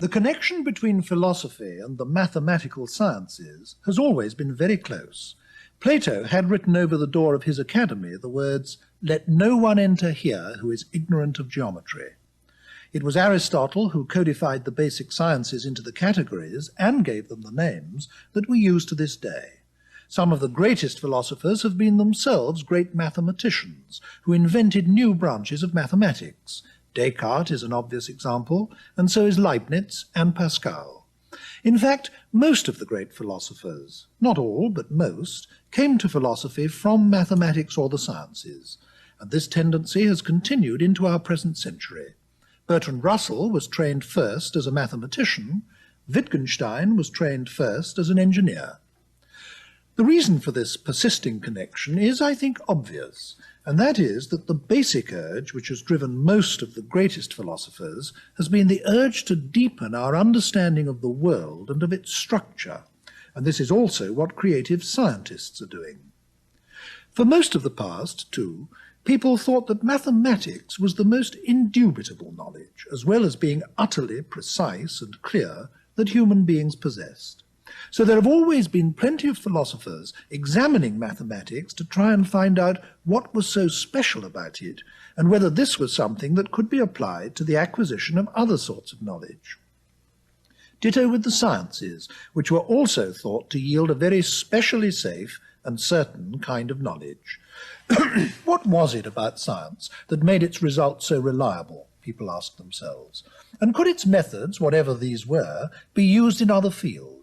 The connection between philosophy and the mathematical sciences has always been very close. Plato had written over the door of his academy the words, "Let no one enter here who is ignorant of geometry." It was Aristotle who codified the basic sciences into the categories and gave them the names that we use to this day. Some of the greatest philosophers have been themselves great mathematicians who invented new branches of mathematics. Descartes is an obvious example, and so is Leibniz and Pascal. In fact, most of the great philosophers, not all, but most, came to philosophy from mathematics or the sciences, and this tendency has continued into our present century. Bertrand Russell was trained first as a mathematician. Wittgenstein was trained first as an engineer. The reason for this persisting connection is, I think, obvious, and that is that the basic urge which has driven most of the greatest philosophers has been the urge to deepen our understanding of the world and of its structure, and this is also what creative scientists are doing. For most of the past, too, people thought that mathematics was the most indubitable knowledge, as well as being utterly precise and clear, that human beings possessed. So there have always been plenty of philosophers examining mathematics to try and find out what was so special about it, and whether this was something that could be applied to the acquisition of other sorts of knowledge. Ditto with the sciences, which were also thought to yield a very specially safe and certain kind of knowledge. What was it about science that made its results so reliable, people asked themselves, and could its methods, whatever these were, be used in other fields?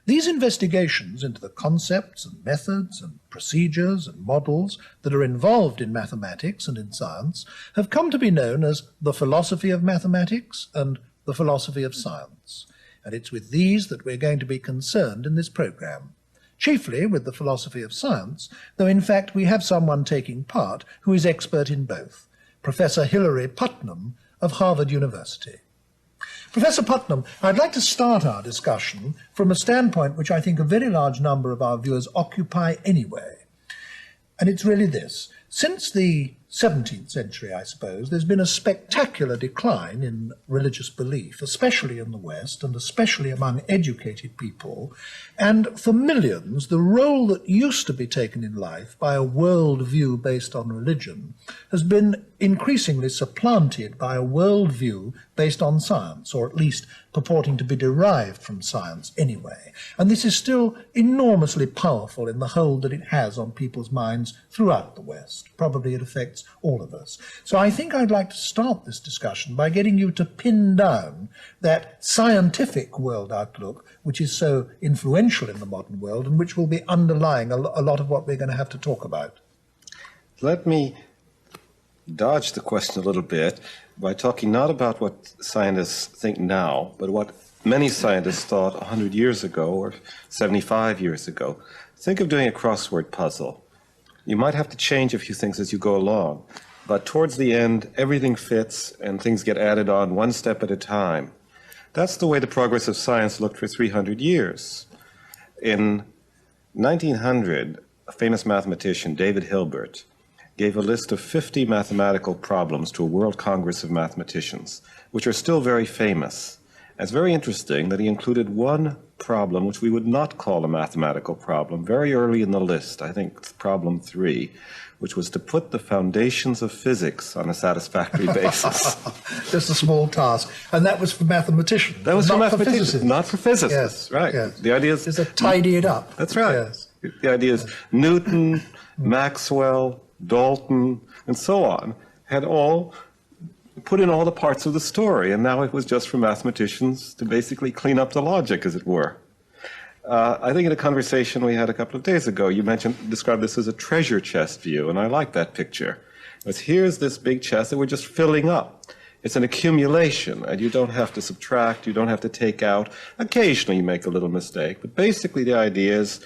These investigations into the concepts and methods and procedures and models that are involved in mathematics and in science have come to be known as the philosophy of mathematics and the philosophy of science. And it's with these that we're going to be concerned in this program, chiefly with the philosophy of science, though in fact we have someone taking part who is expert in both, Professor Hilary Putnam of Harvard University. Professor Putnam, I'd like to start our discussion from a standpoint which I think a very large number of our viewers occupy anyway. And it's really this. Since the 17th century, I suppose, there's been a spectacular decline in religious belief, especially in the West and especially among educated people. And for millions, the role that used to be taken in life by a worldview based on religion has been increasingly supplanted by a worldview based on science, or at least purporting to be derived from science anyway. And this is still enormously powerful in the hold that it has on people's minds throughout the West. Probably it affects all of us. So I think I'd like to start this discussion by getting you to pin down that scientific world outlook which is so influential in the modern world and which will be underlying a lot of what we're going to have to talk about. Let me dodge the question a little bit by talking not about what scientists think now, but what many scientists thought 100 years ago or 75 years ago. Think of doing a crossword puzzle. You might have to change a few things as you go along, but towards the end, everything fits and things get added on one step at a time. That's the way the progress of science looked for 300 years. In 1900, a famous mathematician, David Hilbert, gave a list of 50 mathematical problems to a World Congress of Mathematicians, which are still very famous. It's very interesting that he included one problem which we would not call a mathematical problem very early in the list. I think it's problem 3, which was to put the foundations of physics on a satisfactory basis. Just a small task. And that was for mathematicians. That was for mathematicians, physicists. not for physicists. Yes, right. Yes. The idea is just to tidy it up. That's right. Yes. The idea is Newton, Maxwell, Dalton, and so on had all put in all the parts of the story, and now it was just for mathematicians to basically clean up the logic, as it were. I think in a conversation we had a couple of days ago, you described this as a treasure chest view, and I like that picture. Because here's this big chest that we're just filling up. It's an accumulation, and you don't have to subtract, you don't have to take out. Occasionally you make a little mistake, but basically the idea is,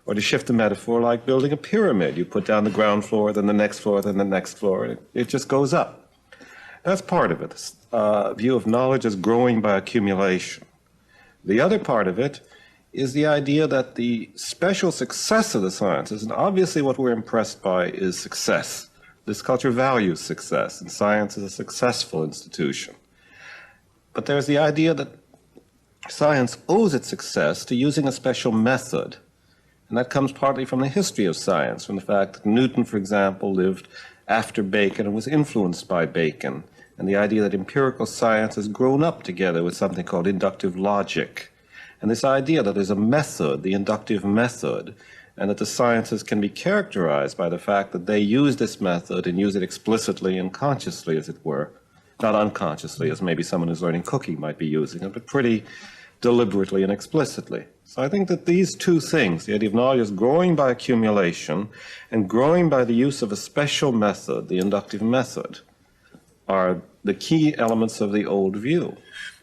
or to shift the metaphor, like building a pyramid. You put down the ground floor, then the next floor, then the next floor, and it just goes up. That's part of it, this view of knowledge as growing by accumulation. The other part of it is the idea that the special success of the sciences, and obviously what we're impressed by is success. This culture values success, and science is a successful institution. But there's the idea that science owes its success to using a special method. And that comes partly from the history of science, from the fact that Newton, for example, lived after Bacon and was influenced by Bacon, and the idea that empirical science has grown up together with something called inductive logic. And this idea that there's a method, the inductive method, and that the sciences can be characterized by the fact that they use this method and use it explicitly and consciously, as it were. Not unconsciously, as maybe someone who's learning cooking might be using it, but pretty deliberately and explicitly. So I think that these two things, the idea of knowledge is growing by accumulation and growing by the use of a special method, the inductive method, are the key elements of the old view.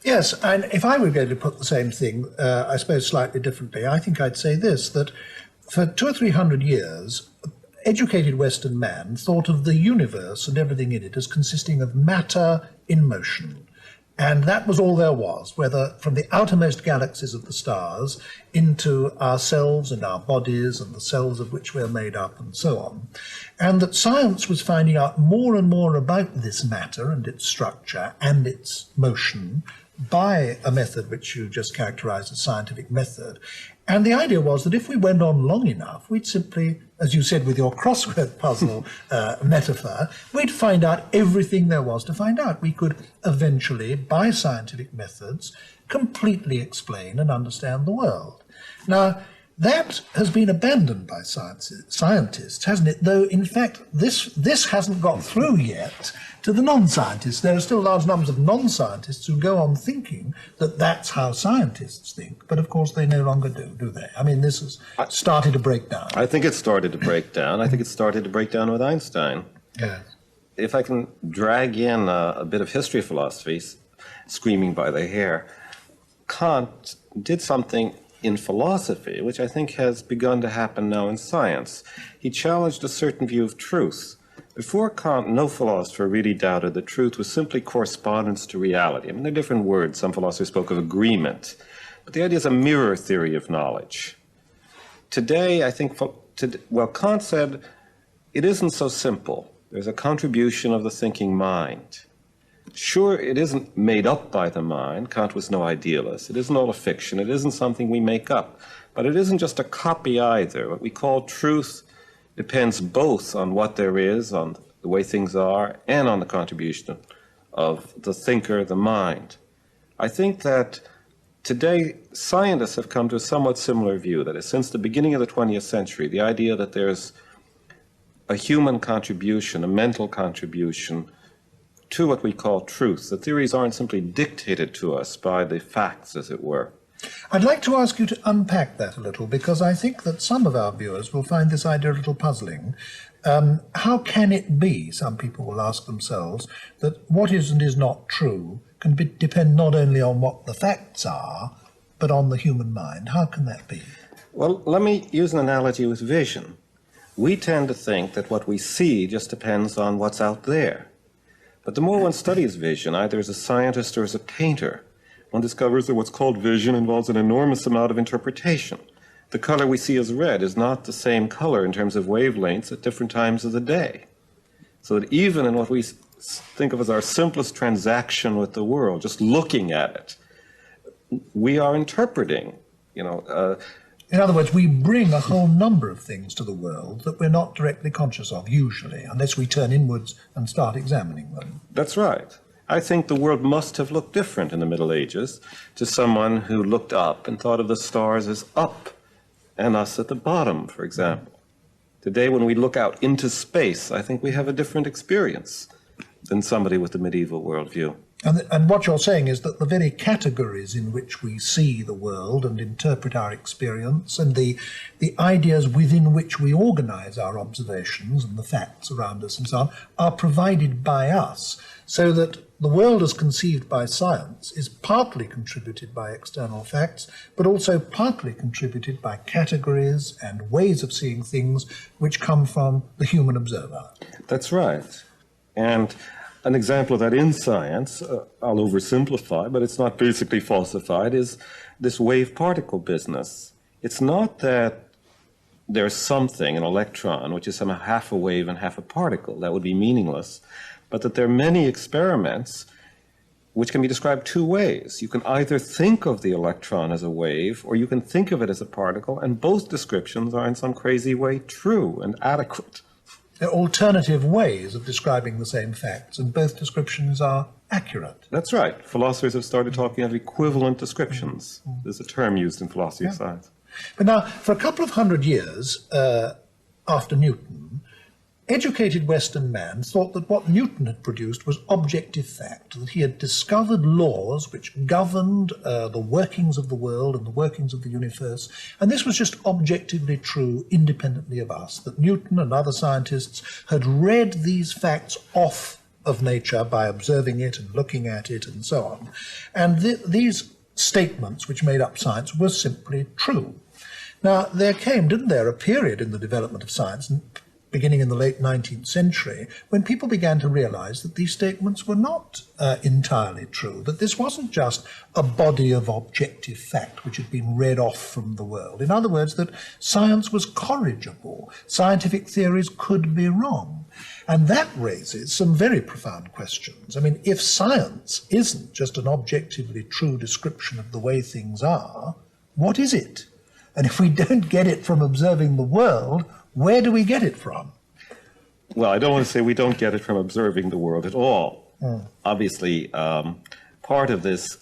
Yes, and if I were going to put the same thing, I suppose slightly differently, I think I'd say this, that for 200 or 300 years, educated Western man thought of the universe and everything in it as consisting of matter in motion. And that was all there was, whether from the outermost galaxies of the stars into ourselves and our bodies and the cells of which we're made up and so on. And that science was finding out more and more about this matter and its structure and its motion by a method which you just characterized as scientific method. And the idea was that if we went on long enough, we'd simply, as you said with your crossword puzzle metaphor, we'd find out everything there was to find out. We could eventually, by scientific methods, completely explain and understand the world. Now, that has been abandoned by scientists, hasn't it? Though, in fact, this hasn't got through yet to the non-scientists. There are still large numbers of non-scientists who go on thinking that that's how scientists think. But, of course, they no longer do they? I mean, this has started to break down. I think it started to break down. I think it started to break down with Einstein. Yes. If I can drag in a bit of history of philosophy, screaming by the hair, Kant did something in philosophy, which I think has begun to happen now in science. He challenged a certain view of truth. Before Kant, no philosopher really doubted that truth was simply correspondence to reality. I mean, they're different words. Some philosophers spoke of agreement. But the idea is a mirror theory of knowledge. Today, I think, Kant said, it isn't so simple. There's a contribution of the thinking mind. Sure, it isn't made up by the mind. Kant was no idealist. It isn't all a fiction. It isn't something we make up. But it isn't just a copy either. What we call truth depends both on what there is, on the way things are, and on the contribution of the thinker, the mind. I think that today scientists have come to a somewhat similar view. That is, since the beginning of the 20th century, the idea that there's a human contribution, a mental contribution, to what we call truth. The theories aren't simply dictated to us by the facts, as it were. I'd like to ask you to unpack that a little, because I think that some of our viewers will find this idea a little puzzling. How can it be, some people will ask themselves, that what is and is not true can depend not only on what the facts are, but on the human mind? How can that be? Well, let me use an analogy with vision. We tend to think that what we see just depends on what's out there. But the more one studies vision, either as a scientist or as a painter, one discovers that what's called vision involves an enormous amount of interpretation. The color we see as red is not the same color in terms of wavelengths at different times of the day. So that even in what we think of as our simplest transaction with the world, just looking at it, we are interpreting, In other words, we bring a whole number of things to the world that we're not directly conscious of, usually, unless we turn inwards and start examining them. That's right. I think the world must have looked different in the Middle Ages to someone who looked up and thought of the stars as up and us at the bottom, for example. Today, when we look out into space, I think we have a different experience than somebody with the medieval worldview. And what you're saying is that the very categories in which we see the world and interpret our experience, and the ideas within which we organize our observations and the facts around us and so on, are provided by us, so that the world as conceived by science is partly contributed by external facts, but also partly contributed by categories and ways of seeing things which come from the human observer. That's right. And an example of that in science, I'll oversimplify, but it's not basically falsified, is this wave-particle business. It's not that there's something, an electron, which is somehow half a wave and half a particle. That would be meaningless. But that there are many experiments which can be described two ways. You can either think of the electron as a wave, or you can think of it as a particle, and both descriptions are in some crazy way true and adequate. There are alternative ways of describing the same facts, and both descriptions are accurate. That's right. Philosophers have started talking of equivalent descriptions. There's a term used in philosophy of science. But now, for a couple of hundred years after Newton, educated Western man thought that what Newton had produced was objective fact, that he had discovered laws which governed the workings of the world and the workings of the universe, and this was just objectively true independently of us, that Newton and other scientists had read these facts off of nature by observing it and looking at it and so on. And these statements which made up science were simply true. Now, there came, didn't there, a period in the development of science, beginning in the late 19th century, when people began to realize that these statements were not entirely true, that this wasn't just a body of objective fact which had been read off from the world. In other words, that science was corrigible. Scientific theories could be wrong. And that raises some very profound questions. I mean, if science isn't just an objectively true description of the way things are, what is it? And if we don't get it from observing the world, where do we get it from? Well, I don't want to say we don't get it from observing the world at all. Obviously, part of this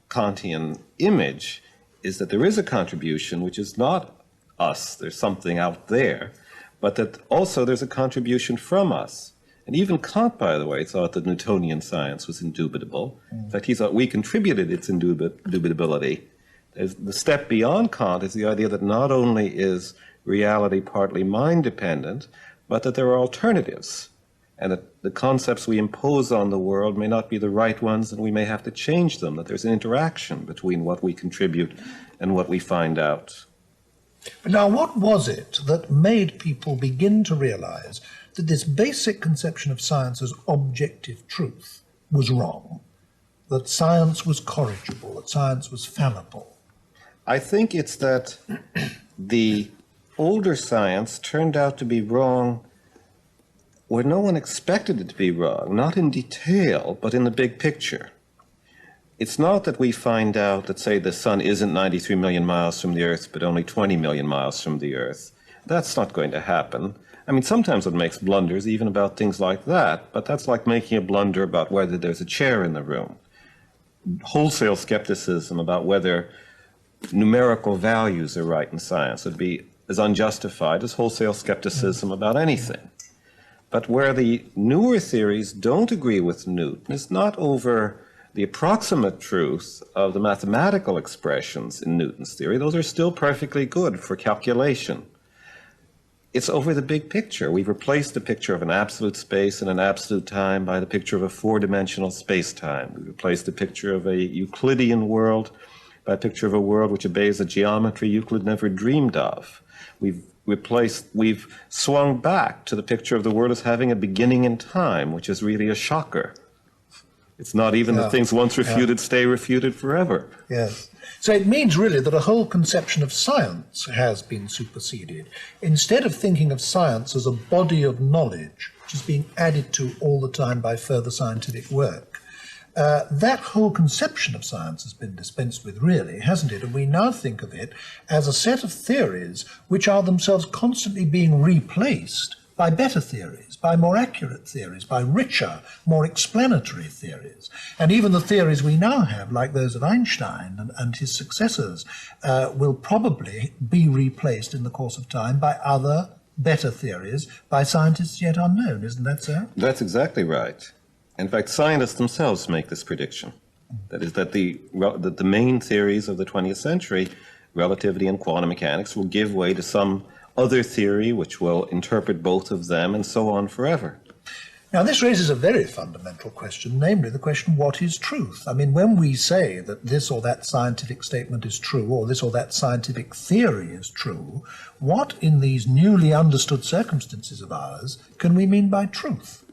Kantian image is that there is a contribution which is not us, there's something out there, but that also there's a contribution from us. And even Kant, by the way, thought that Newtonian science was indubitable. In fact, he thought we contributed its indubitability. The step beyond Kant is the idea that not only is reality partly mind-dependent, but that there are alternatives, and that the concepts we impose on the world may not be the right ones, and we may have to change them, that there's an interaction between what we contribute and what we find out. But now, what was it that made people begin to realize that this basic conception of science as objective truth was wrong, that science was corrigible, that science was fallible? I think it's that the older science turned out to be wrong where no one expected it to be wrong, not in detail, but in the big picture. It's not that we find out that, say, the sun isn't 93 million miles from the Earth, but only 20 million miles from the Earth. That's not going to happen. I mean, sometimes one makes blunders even about things like that, but that's like making a blunder about whether there's a chair in the room. Wholesale skepticism about whether numerical values are right in science would be as unjustified as wholesale skepticism about anything. But where the newer theories don't agree with Newton is not over the approximate truth of the mathematical expressions in Newton's theory. Those are still perfectly good for calculation. It's over the big picture. We've replaced the picture of an absolute space and an absolute time by the picture of a four-dimensional space-time. We've replaced the picture of a Euclidean world by a picture of a world which obeys a geometry Euclid never dreamed of. We've swung back to the picture of the world as having a beginning in time, which is really a shocker. It's not even the things once refuted stay refuted forever. Yes. So it means really that a whole conception of science has been superseded. Instead of thinking of science as a body of knowledge, which is being added to all the time by further scientific work, that whole conception of science has been dispensed with, really, hasn't it? And we now think of it as a set of theories which are themselves constantly being replaced by better theories, by more accurate theories, by richer, more explanatory theories. And even the theories we now have, like those of Einstein and his successors, will probably be replaced in the course of time by other better theories by scientists yet unknown. Isn't that so? That's exactly right. In fact, scientists themselves make this prediction. That is, that the main theories of the 20th century, relativity and quantum mechanics, will give way to some other theory which will interpret both of them, and so on forever. Now, this raises a very fundamental question, namely the question, what is truth? I mean, when we say that this or that scientific statement is true, or this or that scientific theory is true, what in these newly understood circumstances of ours can we mean by truth?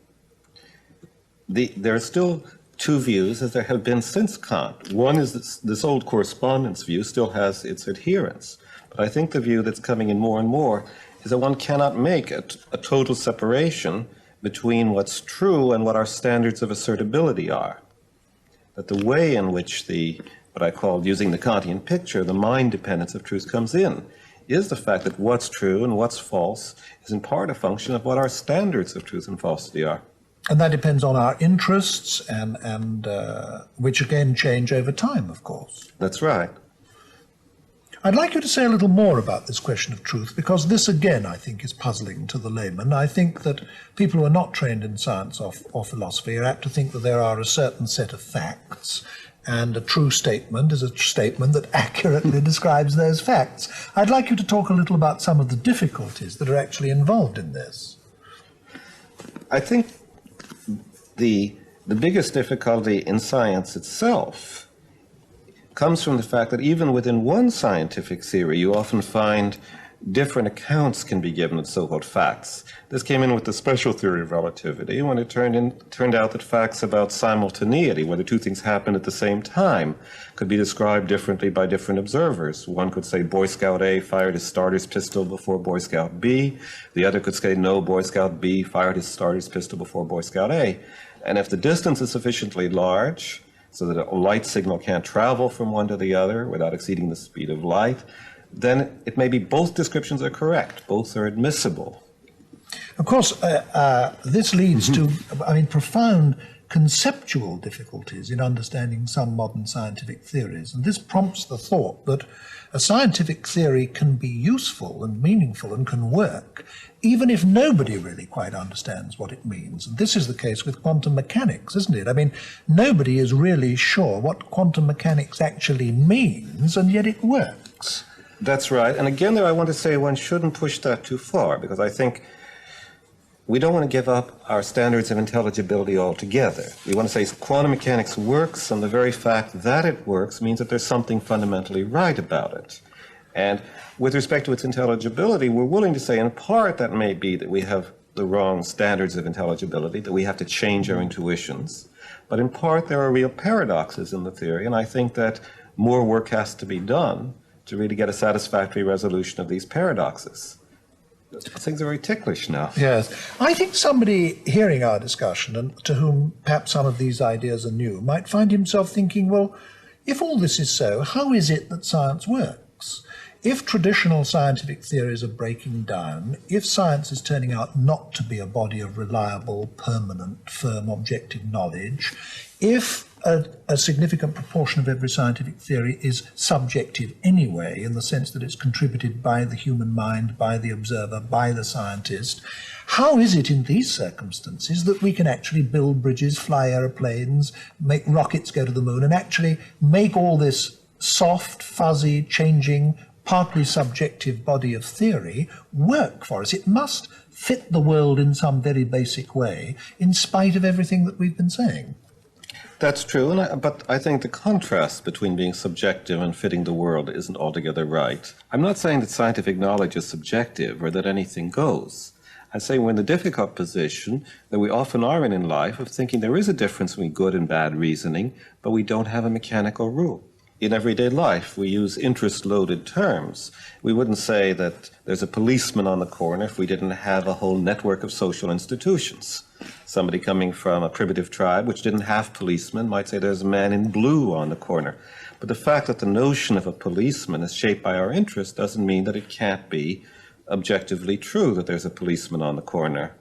There are still two views, as there have been since Kant. One is this old correspondence view still has its adherents. But I think the view that's coming in more and more is that one cannot make a total separation between what's true and what our standards of assertability are. that the way in which what I call, using the Kantian picture, the mind dependence of truth comes in, is the fact that what's true and what's false is in part a function of what our standards of truth and falsity are. And that depends on our interests, and which again change over time, of course. That's right. I'd like you to say a little more about this question of truth, because this again, I think, is puzzling to the layman. I think that people who are not trained in science or philosophy are apt to think that there are a certain set of facts, and a true statement is a statement that accurately describes those facts. I'd like you to talk a little about some of the difficulties that are actually involved in this. I think the biggest difficulty in science itself comes from the fact that even within one scientific theory, you often find different accounts can be given of so-called facts. This came in with the special theory of relativity when it turned out that facts about simultaneity, whether two things happen at the same time, could be described differently by different observers. One could say Boy Scout A fired his starter's pistol before Boy Scout B. The other could say no, Boy Scout B fired his starter's pistol before Boy Scout A. And if the distance is sufficiently large, so that a light signal can't travel from one to the other without exceeding the speed of light, then it may be both descriptions are correct, both are admissible. Of course, this leads to, profound conceptual difficulties in understanding some modern scientific theories. And this prompts the thought that a scientific theory can be useful and meaningful and can work, even if nobody really quite understands what it means. And this is the case with quantum mechanics, isn't it? I mean, nobody is really sure what quantum mechanics actually means, and yet it works. That's right. And again, there I want to say one shouldn't push that too far, because I think we don't want to give up our standards of intelligibility altogether. We want to say quantum mechanics works, and the very fact that it works means that there's something fundamentally right about it. And with respect to its intelligibility, we're willing to say in part that may be that we have the wrong standards of intelligibility, that we have to change our intuitions. But in part, there are real paradoxes in the theory, and I think that more work has to be done to really get a satisfactory resolution of these paradoxes. Things are very ticklish now. Yes. I think somebody hearing our discussion, and to whom perhaps some of these ideas are new, might find himself thinking, well, if all this is so, how is it that science works? If traditional scientific theories are breaking down, if science is turning out not to be a body of reliable, permanent, firm, objective knowledge, if a significant proportion of every scientific theory is subjective anyway, in the sense that it's contributed by the human mind, by the observer, by the scientist, how is it in these circumstances that we can actually build bridges, fly aeroplanes, make rockets go to the moon, and actually make all this soft, fuzzy, changing, partly subjective body of theory work for us? It must fit the world in some very basic way, in spite of everything that we've been saying. That's true, but I think the contrast between being subjective and fitting the world isn't altogether right. I'm not saying that scientific knowledge is subjective or that anything goes. I say we're in the difficult position that we often are in life of thinking there is a difference between good and bad reasoning, but we don't have a mechanical rule. In everyday life, we use interest-loaded terms. We wouldn't say that there's a policeman on the corner if we didn't have a whole network of social institutions. Somebody coming from a primitive tribe which didn't have policemen might say there's a man in blue on the corner. But the fact that the notion of a policeman is shaped by our interest doesn't mean that it can't be objectively true that there's a policeman on the corner.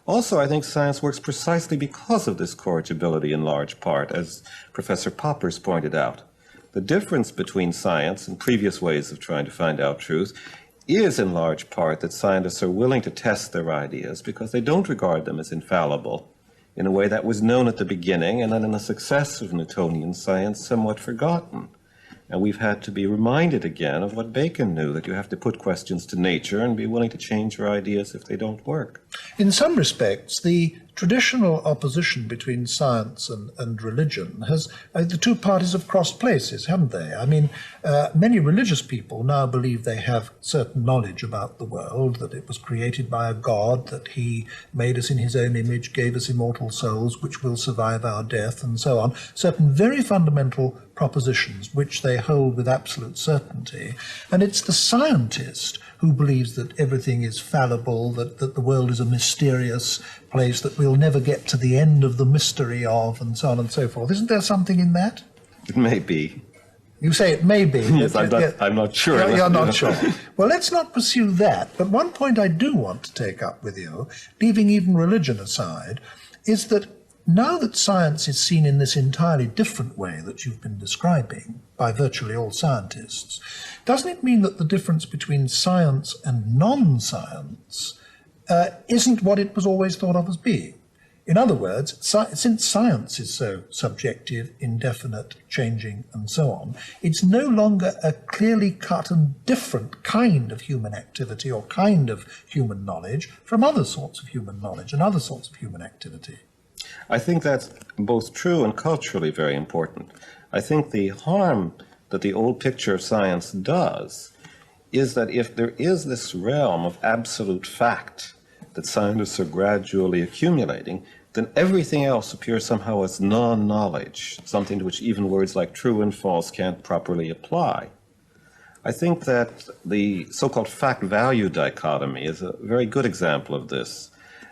Also, I think science works precisely because of this corrigibility in large part, as Professor Poppers pointed out. The difference between science and previous ways of trying to find out truth is in large part that scientists are willing to test their ideas because they don't regard them as infallible in a way that was known at the beginning and then in the success of Newtonian science somewhat forgotten. And we've had to be reminded again of what Bacon knew, that you have to put questions to nature and be willing to change your ideas if they don't work. In some respects, the traditional opposition between science and religion has, the two parties have crossed places, haven't they? I mean, many religious people now believe they have certain knowledge about the world, that it was created by a God, that he made us in his own image, gave us immortal souls which will survive our death, and so on. Certain very fundamental propositions which they hold with absolute certainty. And it's the scientist who believes that everything is fallible, that the world is a mysterious place that we'll never get to the end of the mystery of, and so on and so forth. Isn't there something in that? It may be. You say it may be. Yes, I'm not sure. You're not sure. Well, let's not pursue that. But one point I do want to take up with you, leaving even religion aside, is that now that science is seen in this entirely different way that you've been describing by virtually all scientists, doesn't it mean that the difference between science and non-science isn't what it was always thought of as being? In other words, since science is so subjective, indefinite, changing, and so on, it's no longer a clearly cut and different kind of human activity or kind of human knowledge from other sorts of human knowledge and other sorts of human activity. I think that's both true and culturally very important. I think the harm that the old picture of science does is that if there is this realm of absolute fact that scientists are gradually accumulating, then everything else appears somehow as non-knowledge, something to which even words like true and false can't properly apply. I think that the so-called fact-value dichotomy is a very good example of this.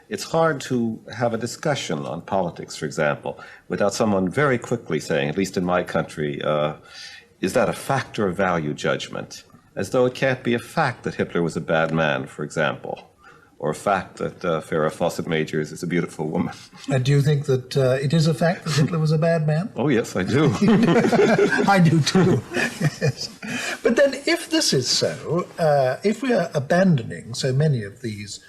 It's hard to have a discussion on politics, for example, without someone very quickly saying, at least in my country, is that a fact or a value judgment? As though it can't be a fact that Hitler was a bad man, for example, or a fact that Farrah Fawcett Majors is a beautiful woman. And do you think that it is a fact that Hitler was a bad man? Oh, yes, I do. I do too, yes. But then if this is so, if we are abandoning so many of these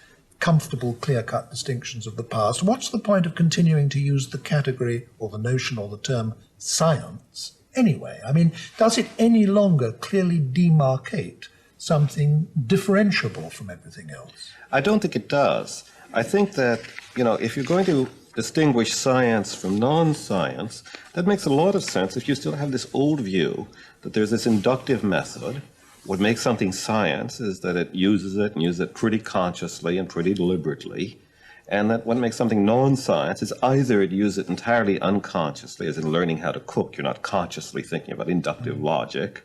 comfortable, clear-cut distinctions of the past, what's the point of continuing to use the category or the notion or the term science anyway? I mean, does it any longer clearly demarcate something differentiable from everything else? I don't think it does. I think that, if you're going to distinguish science from non-science, that makes a lot of sense if you still have this old view that there's this inductive method. What makes something science is that it uses it pretty consciously and pretty deliberately, and that what makes something non-science is either it uses it entirely unconsciously, as in learning how to cook, you're not consciously thinking about inductive logic,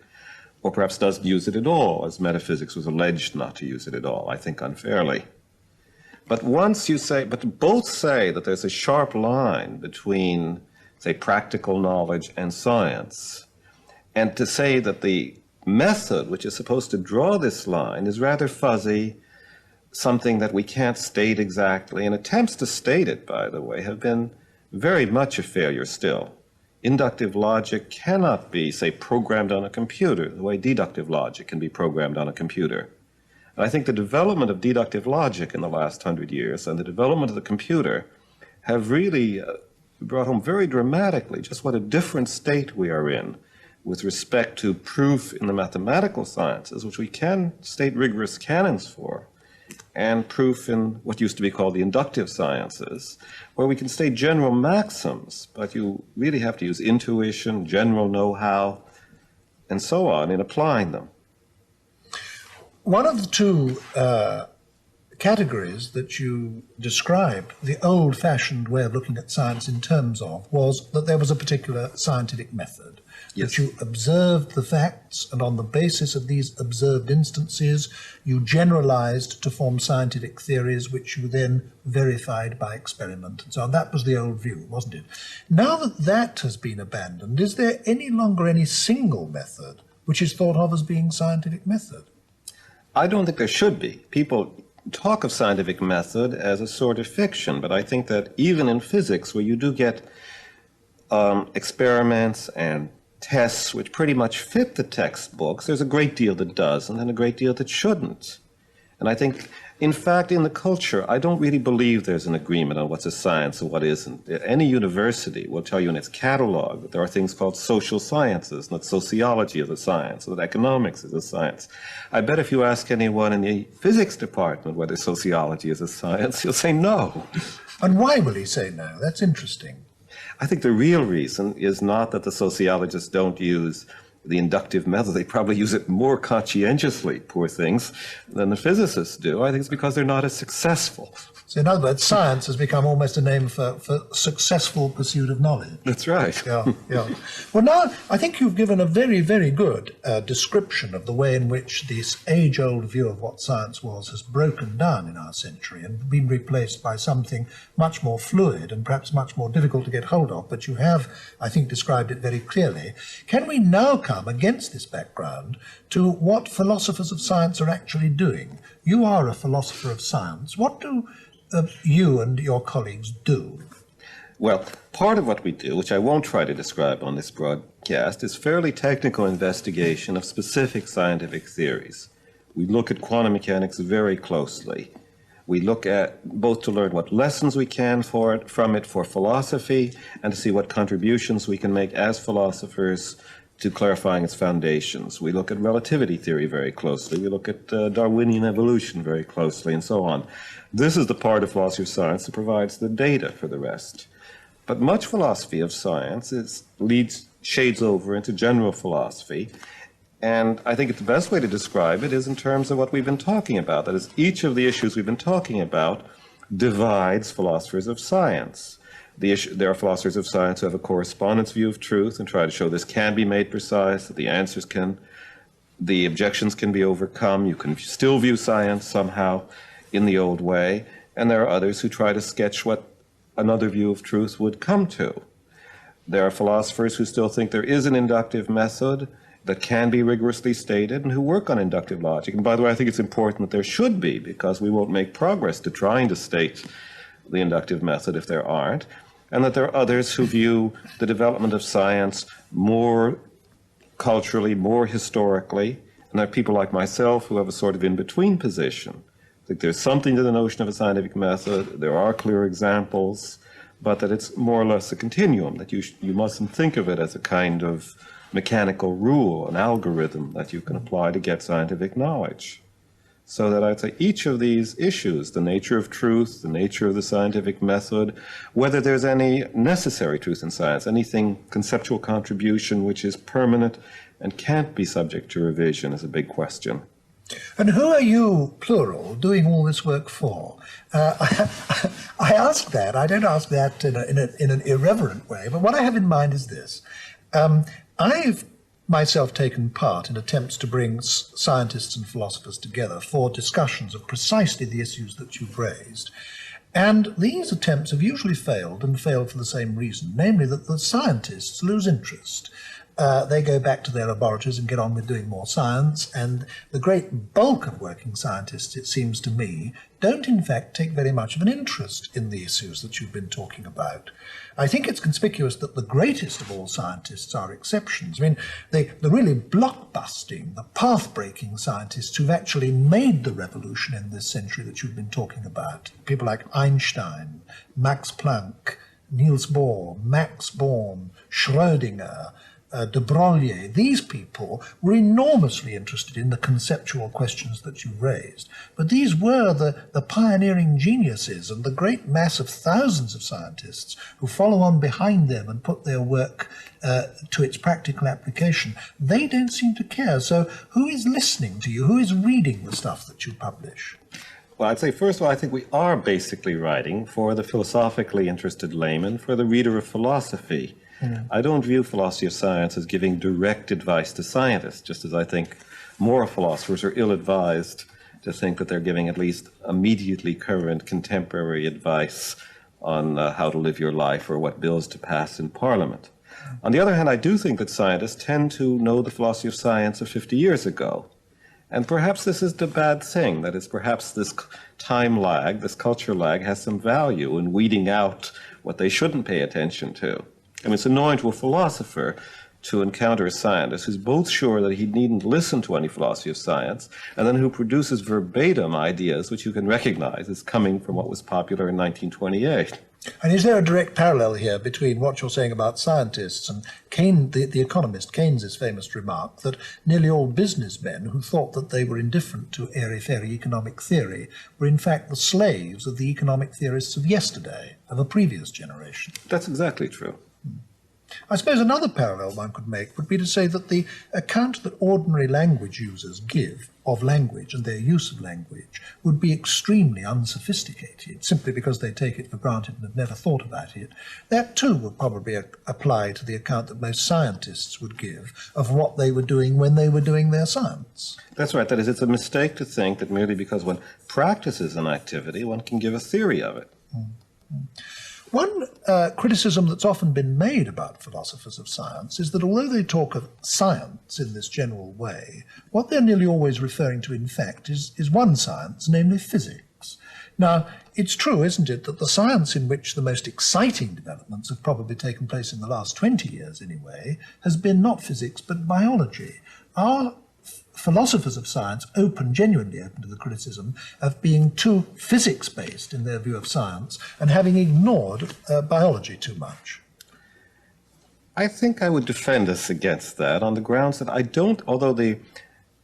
or perhaps doesn't use it at all, as metaphysics was alleged not to use it at all, I think unfairly. But both say that there's a sharp line between, say, practical knowledge and science, and to say that the method which is supposed to draw this line is rather fuzzy, something that we can't state exactly, and attempts to state it, by the way, have been very much a failure still. Inductive logic cannot be, say, programmed on a computer the way deductive logic can be programmed on a computer. And I think the development of deductive logic in the last 100 years and the development of the computer have really brought home very dramatically just what a different state we are in with respect to proof in the mathematical sciences, which we can state rigorous canons for, and proof in what used to be called the inductive sciences, where we can state general maxims, but you really have to use intuition, general know-how, and so on in applying them. One of the two categories that you described, the old-fashioned way of looking at science in terms of, was that there was a particular scientific method. Yes. That you observed the facts, and on the basis of these observed instances, you generalized to form scientific theories, which you then verified by experiment, and so on. That was the old view, wasn't it? Now that that has been abandoned, is there any longer any single method which is thought of as being scientific method? I don't think there should be. People talk of scientific method as a sort of fiction, but I think that even in physics, where you do get experiments and tests which pretty much fit the textbooks, there's a great deal that does, and then a great deal that shouldn't. And I think, in fact, in the culture, I don't really believe there's an agreement on what's a science and what isn't. Any university will tell you in its catalog that there are things called social sciences, and that sociology is a science, and that economics is a science. I bet if you ask anyone in the physics department whether sociology is a science, he'll say no. And why will he say no? That's interesting. I think the real reason is not that the sociologists don't use the inductive method. They probably use it more conscientiously, poor things, than the physicists do. I think it's because they're not as successful. So in other words, science has become almost a name for successful pursuit of knowledge. That's right. Yeah, yeah. Well, now, I think you've given a very, very good description of the way in which this age-old view of what science was has broken down in our century and been replaced by something much more fluid and perhaps much more difficult to get hold of. But you have, I think, described it very clearly. Can we now come, against this background, to what philosophers of science are actually doing? You are a philosopher of science. What do you and your colleagues do? Well, part of what we do, which I won't try to describe on this broadcast, is fairly technical investigation of specific scientific theories. We look at quantum mechanics very closely. We look at both to learn what lessons we can from it for philosophy and to see what contributions we can make as philosophers to clarifying its foundations. We look at relativity theory very closely. We look at Darwinian evolution very closely, and so on. This is the part of philosophy of science that provides the data for the rest. But much philosophy of science shades over into general philosophy, and I think the best way to describe it is in terms of what we've been talking about. That is, each of the issues we've been talking about divides philosophers of science. There are philosophers of science who have a correspondence view of truth and try to show this can be made precise, that the objections can be overcome, you can still view science somehow in the old way, and there are others who try to sketch what another view of truth would come to. There are philosophers who still think there is an inductive method that can be rigorously stated and who work on inductive logic. And by the way, I think it's important that there should be, because we won't make progress to trying to state the inductive method if there aren't, and that there are others who view the development of science more culturally, more historically, and there are people like myself who have a sort of in-between position. I think there's something to the notion of a scientific method, there are clear examples, but that it's more or less a continuum, that you mustn't think of it as a kind of mechanical rule, an algorithm that you can apply to get scientific knowledge. So that I'd say each of these issues, the nature of truth, the nature of the scientific method, whether there's any necessary truth in science, anything conceptual contribution which is permanent and can't be subject to revision is a big question. And who are you, plural, doing all this work for? I ask that. I don't ask that in an irreverent way, but what I have in mind is this. I've myself taken part in attempts to bring scientists and philosophers together for discussions of precisely the issues that you've raised. And these attempts have usually failed, and failed for the same reason, namely that the scientists lose interest. They go back to their laboratories and get on with doing more science, and the great bulk of working scientists, it seems to me, don't in fact take very much of an interest in the issues that you've been talking about. I think it's conspicuous that the greatest of all scientists are exceptions. I mean, the really blockbusting, the path-breaking scientists who've actually made the revolution in this century that you've been talking about, people like Einstein, Max Planck, Niels Bohr, Max Born, Schrödinger, de Broglie, these people were enormously interested in the conceptual questions that you raised. But these were the pioneering geniuses, and the great mass of thousands of scientists who follow on behind them and put their work to its practical application. They don't seem to care. So who is listening to you? Who is reading the stuff that you publish? Well, I'd say, first of all, I think we are basically writing for the philosophically interested layman, for the reader of philosophy. I don't view philosophy of science as giving direct advice to scientists, just as I think moral philosophers are ill-advised to think that they're giving at least immediately current contemporary advice on how to live your life or what bills to pass in Parliament. On the other hand, I do think that scientists tend to know the philosophy of science of 50 years ago. And perhaps this is the bad thing, that is, perhaps this time lag, this culture lag, has some value in weeding out what they shouldn't pay attention to. I mean, it's annoying to a philosopher to encounter a scientist who's both sure that he needn't listen to any philosophy of science, and then who produces verbatim ideas which you can recognize as coming from what was popular in 1928. And is there a direct parallel here between what you're saying about scientists and Keynes, the economist Keynes's famous remark that nearly all businessmen who thought that they were indifferent to airy-fairy economic theory were in fact the slaves of the economic theorists of yesterday, of a previous generation? That's exactly true. I suppose another parallel one could make would be to say that the account that ordinary language users give of language and their use of language would be extremely unsophisticated, simply because they take it for granted and have never thought about it. That too would probably apply to the account that most scientists would give of what they were doing when they were doing their science. That's right. That is, it's a mistake to think that merely because one practices an activity, one can give a theory of it. One criticism that's often been made about philosophers of science is that although they talk of science in this general way, what they're nearly always referring to, in fact, is one science, namely physics. Now, it's true, isn't it, that the science in which the most exciting developments have probably taken place in the last 20 years anyway has been not physics but biology. Our philosophers of science genuinely open to the criticism of being too physics-based in their view of science and having ignored biology too much. I think I would defend us against that on the grounds that I don't, although the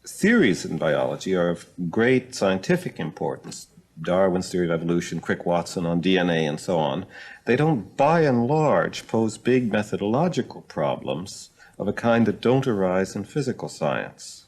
theories in biology are of great scientific importance, Darwin's theory of evolution, Crick-Watson on DNA and so on, they don't by and large pose big methodological problems of a kind that don't arise in physical science.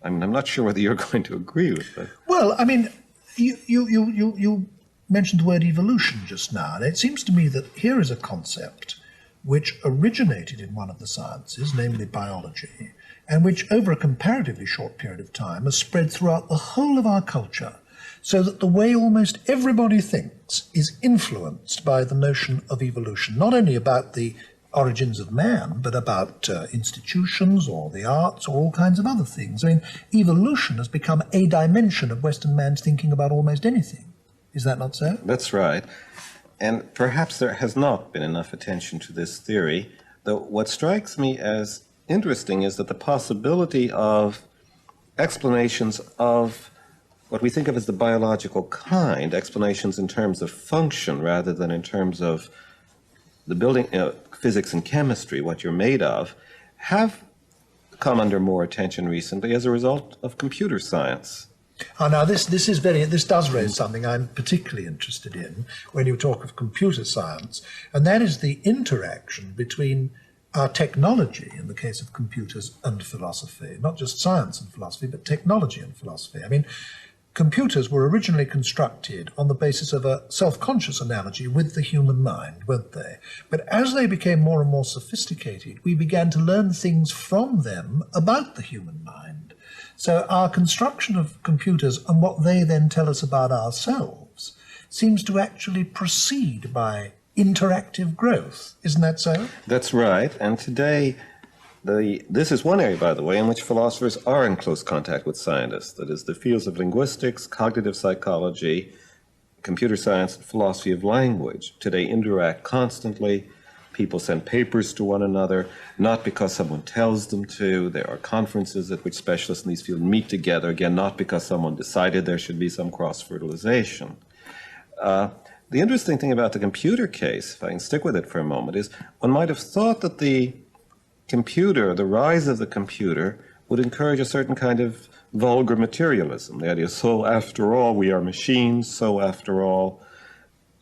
I mean, I'm not sure whether you're going to agree with that. Well, I mean, you mentioned the word evolution just now, and it seems to me that here is a concept which originated in one of the sciences, namely biology, and which over a comparatively short period of time has spread throughout the whole of our culture, so that the way almost everybody thinks is influenced by the notion of evolution, not only about the origins of man, but about institutions or the arts or all kinds of other things. I mean, evolution has become a dimension of Western man's thinking about almost anything. Is that not so? That's right. And perhaps there has not been enough attention to this theory, though what strikes me as interesting is that the possibility of explanations of what we think of as the biological kind, explanations in terms of function rather than in terms of the building, physics and chemistry, what you're made of, have come under more attention recently as a result of computer science. Now this does raise something I'm particularly interested in when you talk of computer science, and that is the interaction between our technology, in the case of computers, and philosophy. Not just science and philosophy, but technology and philosophy. I mean, computers were originally constructed on the basis of a self-conscious analogy with the human mind, weren't they? But as they became more and more sophisticated, we began to learn things from them about the human mind. So our construction of computers and what they then tell us about ourselves seems to actually proceed by interactive growth. Isn't that so? That's right. And today, this is one area, by the way, in which philosophers are in close contact with scientists. That is, the fields of linguistics, cognitive psychology, computer science, and philosophy of language today interact constantly. People send papers to one another, not because someone tells them to. There are conferences at which specialists in these fields meet together, again, not because someone decided there should be some cross-fertilization. The interesting thing about the computer case, if I can stick with it for a moment, is one might have thought that the rise of the computer would encourage a certain kind of vulgar materialism. The idea, so after all, we are machines, so after all,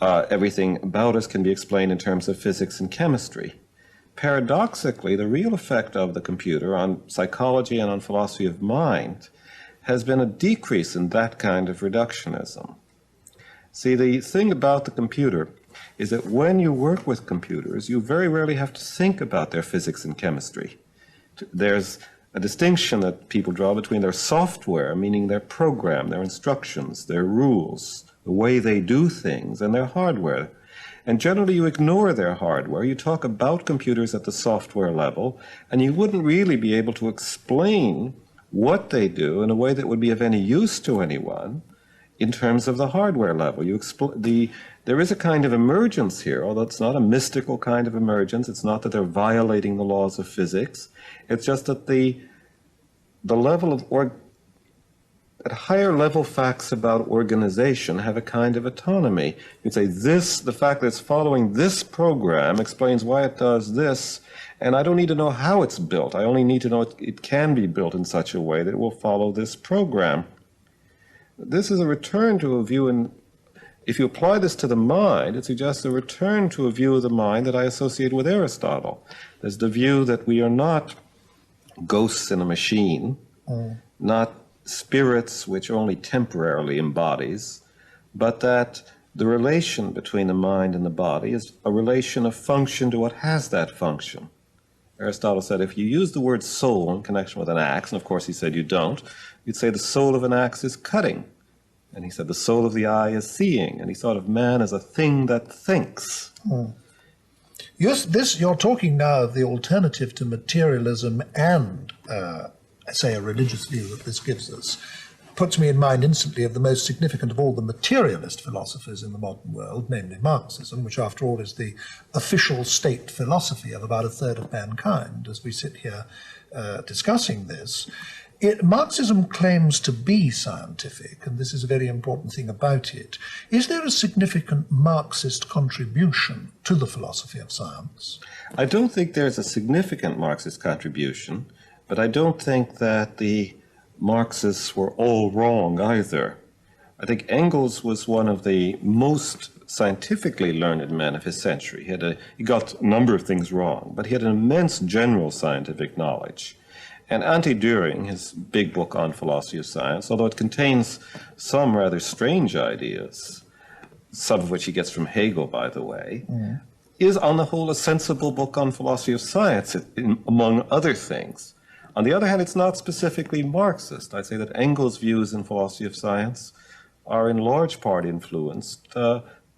everything about us can be explained in terms of physics and chemistry. Paradoxically, the real effect of the computer on psychology and on philosophy of mind has been a decrease in that kind of reductionism. See, the thing about the computer is that when you work with computers, you very rarely have to think about their physics and chemistry. There's a distinction that people draw between their software, meaning their program, their instructions, their rules, the way they do things, and their hardware. And generally you ignore their hardware. You talk about computers at the software level, and you wouldn't really be able to explain what they do in a way that would be of any use to anyone in terms of the hardware level. There is a kind of emergence here, although it's not a mystical kind of emergence. It's not that they're violating the laws of physics. It's just that the level of at higher level facts about organization have a kind of autonomy. You'd say the fact that it's following this program explains why it does this, and I don't need to know how it's built. I only need to know it can be built in such a way that it will follow this program. This is a return to a view If you apply this to the mind, it suggests a return to a view of the mind that I associate with Aristotle. There's the view that we are not ghosts in a machine, not spirits which only temporarily embodies, but that the relation between the mind and the body is a relation of function to what has that function. Aristotle said if you use the word soul in connection with an axe, and of course he said you don't, you'd say the soul of an axe is cutting. And he said the soul of the eye is seeing. And he thought of man as a thing that thinks. Yes, you're talking now of the alternative to materialism and, say, a religious view that this gives us. Puts me in mind instantly of the most significant of all the materialist philosophers in the modern world, namely Marxism, which after all is the official state philosophy of about a third of mankind, as we sit here discussing this. Marxism claims to be scientific, and this is a very important thing about it. Is there a significant Marxist contribution to the philosophy of science? I don't think there's a significant Marxist contribution, but I don't think that the Marxists were all wrong either. I think Engels was one of the most scientifically learned men of his century. He got a number of things wrong, but he had an immense general scientific knowledge. And Anti-Düring, his big book on philosophy of science, although it contains some rather strange ideas, some of which he gets from Hegel, by the way, is on the whole a sensible book on philosophy of science, among other things. On the other hand, it's not specifically Marxist. I'd say that Engels' views in philosophy of science are in large part influenced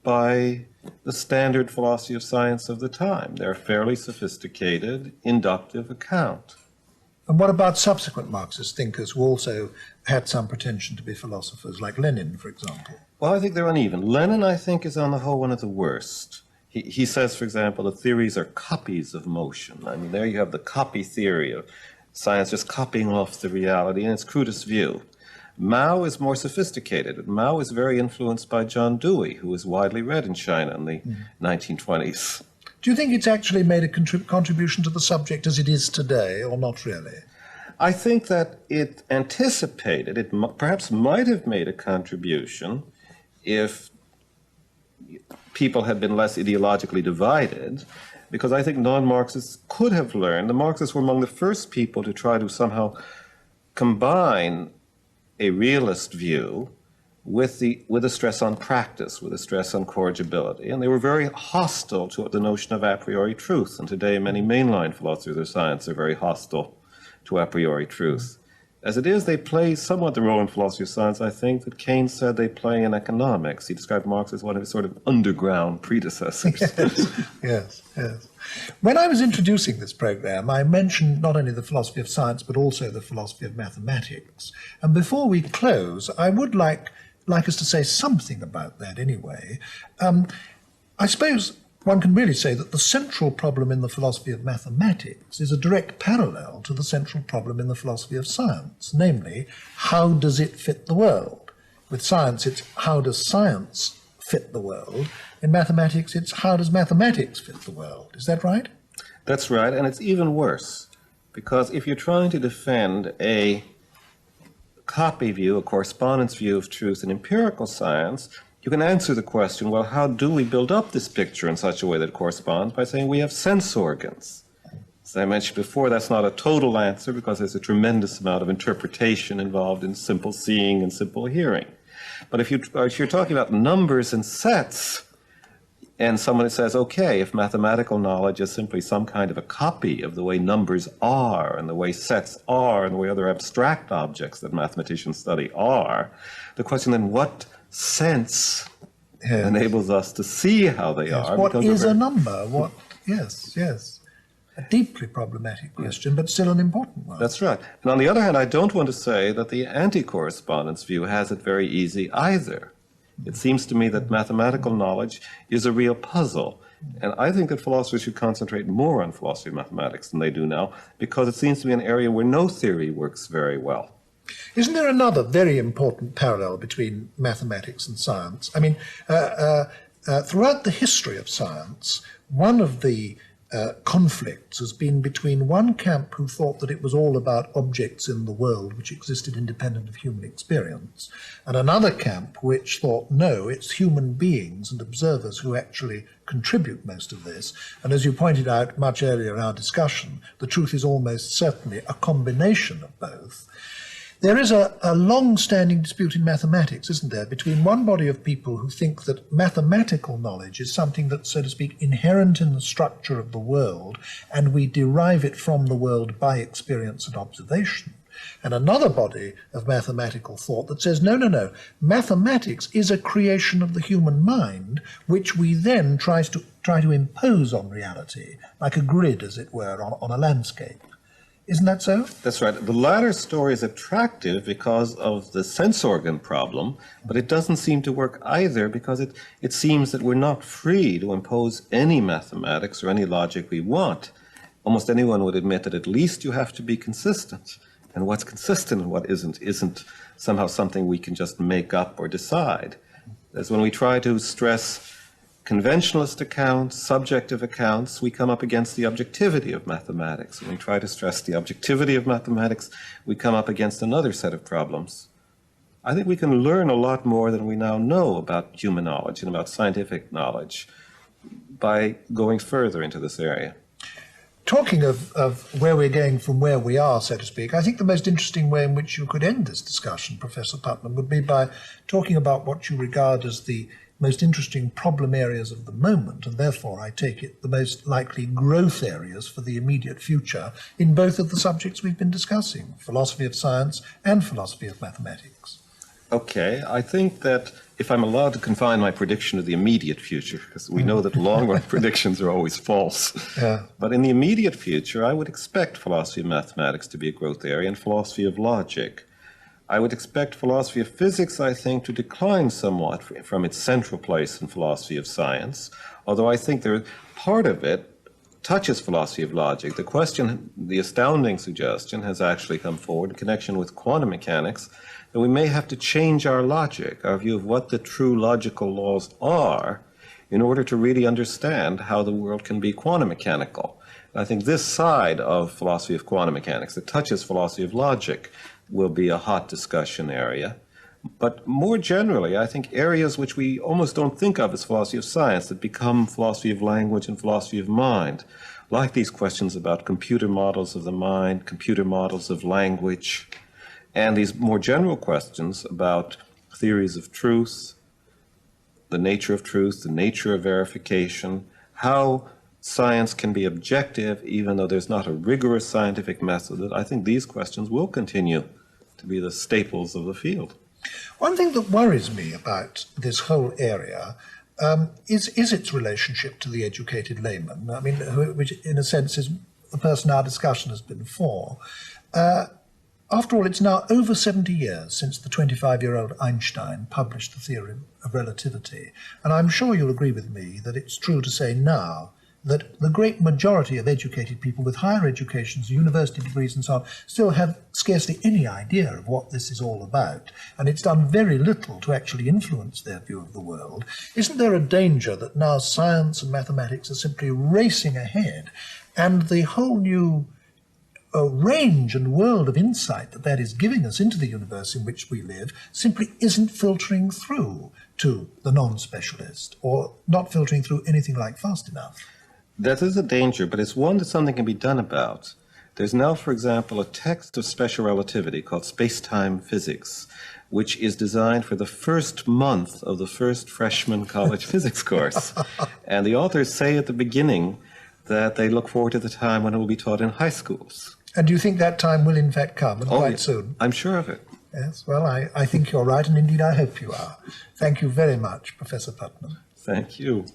by the standard philosophy of science of the time. They're a fairly sophisticated, inductive account. And what about subsequent Marxist thinkers who also had some pretension to be philosophers, like Lenin, for example? Well, I think they're uneven. Lenin, I think, is on the whole one of the worst. He says, for example, that theories are copies of motion. I mean, there you have the copy theory of science just copying off the reality in its crudest view. Mao is more sophisticated. Mao is very influenced by John Dewey, who was widely read in China in the 1920s. Do you think it's actually made a contribution to the subject as it is today, or not really? I think that it anticipated, it perhaps might have made a contribution if people had been less ideologically divided, because I think non-Marxists could have learned. The Marxists were among the first people to try to somehow combine a realist view with a stress on practice, with a stress on corrigibility. And they were very hostile to the notion of a priori truth. And today many mainline philosophers of science are very hostile to a priori truth. As it is, they play somewhat the role in philosophy of science, I think, that Keynes said they play in economics. He described Marx as one of his sort of underground predecessors. Yes. When I was introducing this program, I mentioned not only the philosophy of science, but also the philosophy of mathematics. And before we close, I would like us to say something about that anyway. I suppose one can really say that the central problem in the philosophy of mathematics is a direct parallel to the central problem in the philosophy of science, namely, how does it fit the world? With science, it's how does science fit the world? In mathematics, it's how does mathematics fit the world? Is that right? That's right, and it's even worse, because if you're trying to defend a copy view, a correspondence view of truth in empirical science, you can answer the question, well, how do we build up this picture in such a way that it corresponds? By saying we have sense organs. As I mentioned before, that's not a total answer because there's a tremendous amount of interpretation involved in simple seeing and simple hearing. But if you're talking about numbers and sets, and someone says, okay, if mathematical knowledge is simply some kind of a copy of the way numbers are and the way sets are and the way other abstract objects that mathematicians study are, the question then, what sense enables us to see how they are? What is a number? Yes. A deeply problematic question, but still an important one. That's right. And on the other hand, I don't want to say that the anti-correspondence view has it very easy either. It seems to me that mathematical knowledge is a real puzzle. And I think that philosophers should concentrate more on philosophy of mathematics than they do now, because it seems to be an area where no theory works very well. Isn't there another very important parallel between mathematics and science? I mean, throughout the history of science, one of the conflicts has been between one camp who thought that it was all about objects in the world which existed independent of human experience, and another camp which thought, no, it's human beings and observers who actually contribute most of this. And as you pointed out much earlier in our discussion, the truth is almost certainly a combination of both. There is a long-standing dispute in mathematics, isn't there, between one body of people who think that mathematical knowledge is something that's, so to speak, inherent in the structure of the world, and we derive it from the world by experience and observation, and another body of mathematical thought that says, no, no, no, mathematics is a creation of the human mind, which we then try to impose on reality, like a grid, as it were, on a landscape. Isn't that so? That's right. The latter story is attractive because of the sense organ problem, but it doesn't seem to work either because it seems that we're not free to impose any mathematics or any logic we want. Almost anyone would admit that at least you have to be consistent. And what's consistent and what isn't somehow something we can just make up or decide. As when we try to stress conventionalist accounts, subjective accounts, we come up against the objectivity of mathematics. When we try to stress the objectivity of mathematics, we come up against another set of problems. I think we can learn a lot more than we now know about human knowledge and about scientific knowledge by going further into this area. Talking of where we're going from where we are, so to speak, I think the most interesting way in which you could end this discussion, Professor Putnam, would be by talking about what you regard as the most interesting problem areas of the moment, and therefore, I take it, the most likely growth areas for the immediate future in both of the subjects we've been discussing, philosophy of science and philosophy of mathematics. Okay, I think that if I'm allowed to confine my prediction to the immediate future, because we know that long-run predictions are always false, but in the immediate future, I would expect philosophy of mathematics to be a growth area and philosophy of logic. I would expect philosophy of physics, I think, to decline somewhat from its central place in philosophy of science, although I think part of it touches philosophy of logic. The astounding suggestion has actually come forward in connection with quantum mechanics that we may have to change our logic, our view of what the true logical laws are, in order to really understand how the world can be quantum mechanical. And I think this side of philosophy of quantum mechanics that touches philosophy of logic will be a hot discussion area. But more generally, I think areas which we almost don't think of as philosophy of science that become philosophy of language and philosophy of mind, like these questions about computer models of the mind, computer models of language, and these more general questions about theories of truth, the nature of truth, the nature of verification, how science can be objective even though there's not a rigorous scientific method. I think these questions will continue to be the staples of the field. One thing that worries me about this whole area is its relationship to the educated layman. I mean, which in a sense is the person our discussion has been for. After all, it's now over 70 years since the 25-year-old Einstein published the theory of relativity, and I'm sure you'll agree with me that it's true to say now that the great majority of educated people with higher educations, university degrees and so on, still have scarcely any idea of what this is all about, and it's done very little to actually influence their view of the world. Isn't there a danger that now science and mathematics are simply racing ahead, and the whole new range and world of insight that is giving us into the universe in which we live simply isn't filtering through to the non-specialist, or not filtering through anything like fast enough? That is a danger, but it's one that something can be done about. There's now, for example, a text of special relativity called Space-Time Physics, which is designed for the first month of the first freshman college physics course. And the authors say at the beginning that they look forward to the time when it will be taught in high schools. And do you think that time will in fact come, and quite soon? I'm sure of it. Yes, well, I think you're right, and indeed I hope you are. Thank you very much, Professor Putnam. Thank you.